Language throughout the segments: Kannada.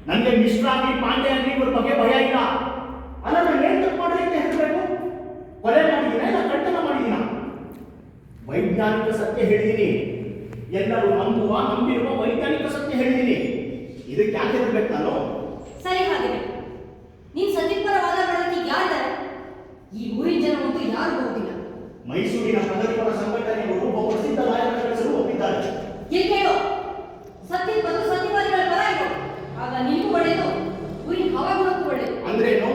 ನನಗೆ ಮಿಶ್ರ ಆಗಲಿ ಪಾಂಡೆ ಆಗಲಿ ಇವ್ರ ಬಗ್ಗೆ ಭಯ ಇಲ್ಲ. ಅಲ್ಲ, ನಾನು ಏನ್ ತಪ್ಪು ಮಾಡಿದೆ ಅಂತ ಹೇಳ್ಬೇಕು? ಕೊಲೆ ಮಾಡಿದ್ದೀನ ಇಲ್ಲ ಕಳ್ತನ ಮಾಡಿದ್ದೀನ? ವೈಜ್ಞಾನಿಕ ಸತ್ಯ ಹೇಳಿದ್ದೀನಿ. ಎಲ್ಲರೂ ನಂಬಿರುವ ವೈಜ್ಞಾನಿಕ ಸತ್ಯ ಹೇಳಿದ್ದೀನಿ. ಇದಕ್ಕೆ ಯಾಕೆ ಹೆದರ್ಬೇಕು ನಾನು? ಸರಿ, ಹಾಗೆ ನೀನ್ ಸತ್ಯಪರ ವಾದ ಮಾಡೋದಕ್ಕೆ ಯಾರಿದ್ದಾರೆ? ಈ ಊರಿನ ಜನ ಅಂತೂ ಯಾರು ಹೋಗಿಲ್ಲ. ಮೈಸೂರಿನ ಪ್ರಗತಿಪರ ಸಂಘಟನೆಗಳು ಒಬ್ಬ ಪ್ರಸಿದ್ಧ ಲಾಯರ್ ಹೆಸರು ಒಪ್ಪಿದ್ದಾರೆ. ಇಲ್ಲಿ ಕೇಳು, ಸತ್ಯದ ಬದಲು ಸತ್ಯವಾದಿಗಳ ಪರ ಇರು. ಆಗ ನಿಮಗೂ ಒಳ್ಳೆಯದು, ಊರಿನ ಹವಾಗುಣಕ್ಕೂ ಒಳ್ಳೆಯದು. ಅಂದ್ರೇನು?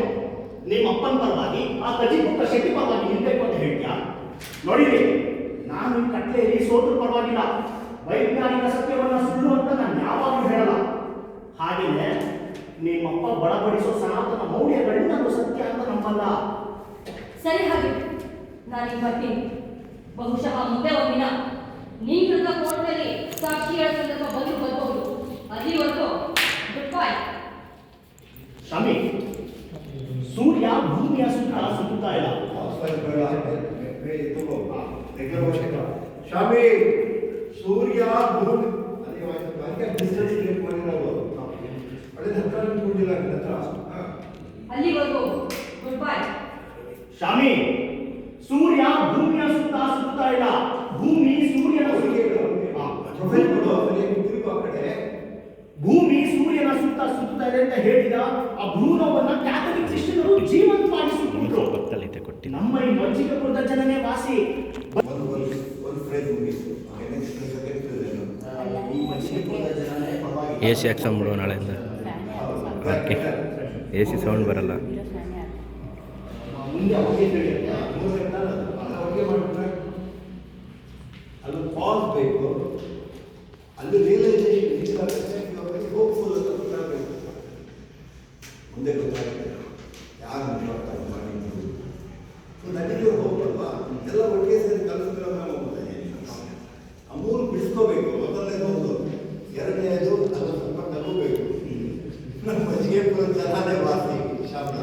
ನಿಮ್ಮ ಅಪ್ಪನ ಪರವಾಗಿ ಆ ಕಜಿಪುಕ್ಕ ಶೆಟ್ಟಿ ಪರವಾಗಿ ನಿಲ್ಬೇಕು ಅಂತ ಹೇಳ್ತೀಯಾ? ನೋಡಿರಿ, ನಾನು ಈ ಕಟ್ಲೆಯಲ್ಲಿ ಸೋತ್ರ ಪರವಾಗಿಲ್ಲ. ವೈಜ್ಞಾನಿಕ ಸತ್ಯವನ್ನ ಸುಳ್ಳು ಅಂತ ನಾನು ಯಾವಾಗಲೂ ಹೇಳಲ್ಲ. ಹಾಗೆಯೇ ನಿಮ್ಮಪ್ಪ ಬಡಬಡಿಸೋ ಸನಾತನ ಮೌಲ್ಯಗಳು ನಾನು ಸತ್ಯ ಅಂತ ನಂಬಲ್ಲ. ಸರಿ, ಹಾಗೆ ನಾನೀಗ ಬರ್ತೀನಿ. ಬಹುಶಃ ಮುಂದೆ ಒಂದಿನ ನೀನ್ ವಿರುದ್ಧ ಕೋರ್ಟ್ನಲ್ಲಿ ಸಾಕ್ಷಿಗಳ ಸಂದರ್ಭ ಬಂದು ಬರ್ಬಹುದು. ಅಲ್ಲಿವರೆಗೂ ಗುಡ್ ಬೈ. ಶಾಮಿ, ಸೂರ್ಯ ಭೂಮಿಯ ಸುತ್ತುತ್ತಾ ಇಲ್ಲ. ಶಾಮಿ, ಸೂರ್ಯ ಭೂಮಿ ಅಲ್ಲಿವರೆಗೂ ಗುಡ್ ಬೈ. ಶಾಮಿ, ಸೂರ್ಯ ಭೂಮಿಯ ಸುತ್ತುತ್ತಾ ಇಲ್ಲ. ಭೂಮಿ ಸೂರ್ಯನ ಭೂಮಿ ಸೂರ್ಯನ ಸುತ್ತುತ್ತಾ ಇದೆ ಅಂತ ಹೇಳಿದ ಆ ಭ್ರೂಣವನ್ನ ಕ್ಯಾಥಲಿಕ್ ಕ್ರಿಶ್ಚಿಯನ್ನರು ಜೀವಂತವಾಗಿ ಸುತ್ತಿದ್ರು. ನಮ್ಮ ಈ ಮಜ್ಜಿಗಪುರದ ಜನನೇ ವಾಸಿ. AC ಹಾಕ್ಸೋಣ ಬಿಡುವ ನಾಳೆಯಿಂದ. ಓಕೆ, AC ಸೌಂಡ್ ಬರಲ್ಲ. ಅಲ್ಲಿ ಪಾಸ್ ಬೇಕು, ಅಲ್ಲಿ ರಿಯಲೈಸೇಷನ್ ಹೋಪ್ಫುಲ್ ಅಂತ ಗೊತ್ತಾಗಬೇಕು. ಮುಂದೆ ಗೊತ್ತಾಗುತ್ತೆ ಯಾರು ನಿಜವಾಗ್ತಾರೆ ಮಾಡಿದ್ರು. ನನಗೆ ಹೋಗ್ಬಲ್ವಾ, ಎಲ್ಲ ಒಟ್ಟಿಗೆ ಸೇರಿ ಕಲಿಸ್ಕೊಳ್ಳೋ ನಾವು ಆ ಮೂರು ಬಿಡಿಸ್ಕೋಬೇಕು. ಮೊದಲನೇದು ಒಂದು, ಎರಡನೇದು ಅದು ಸ್ವಲ್ಪ ತಗೋಬೇಕು. ನಮ್ಮ ಮಜ್ಜಿಗೆಪುರ ಚೆನ್ನಾನೇ ವಾಸಿ ಶಬ್ದ,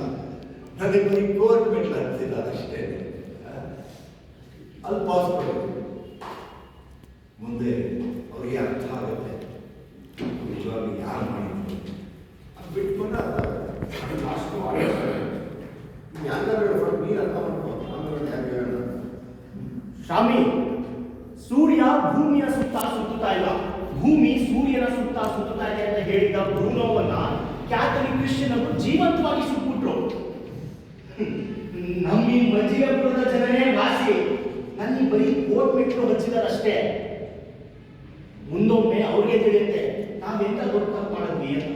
ನನಗೆ ಬರೀ ಕೋರ್ಟ್ ಮೆಟ್ಲು ಆಗ್ತಿಲ್ಲ ಅಷ್ಟೇ. ಅಲ್ಲಿ ಪಾಸ್ ಕೊಡಬೇಕು. ಮುಂದೆ ಅವ್ರಿಗೆ ಅರ್ಥ ಆಗುತ್ತೆ ನಿಜವಾಗಿ ಯಾರು ಮಾಡಿದ್ರು. ಅದು ಬಿಟ್ಕೊಂಡು ಅದು ಲಾಸ್ಟ್ ಯಾರು ನೀರು ಅರ್ಥ ಮಾಡ್ಕೊ. ಶಾಮಿ, ಸೂರ್ಯ ಭೂಮಿಯ ಸುತ್ತುತ್ತಾ ಇಲ್ಲ. ಭೂಮಿ ಸೂರ್ಯನ ಸುತ್ತುತ್ತಾ ಇದೆ ಅಂತ ಹೇಳಿದ ಭ್ರೂಣವನ್ನ ಕ್ಯಾಥಲಿಕ್ ಕ್ರಿಶ್ಚಿಯನ್ನರು ಜೀವಂತವಾಗಿ ಸುಟ್ಬಿಟ್ರು. ನಮ್ಮ ಈ ಮಜ್ಜಿಗಪುರದ ಜನನೇ ವಾಸಿ. ನನಗೆ ಬರೀ ಕೋಟ್ ಮೆಟ್ಲು ಹಚ್ಚಿದಾರಷ್ಟೇ. ಮುಂದೊಮ್ಮೆ ಅವ್ರಿಗೆ ತಿಳಿಯುತ್ತೆ ನಾವೆಂತ ದೊಡ್ಡ ತಪ್ಪು ಮಾಡಿದ್ವಿ ಅಂತ.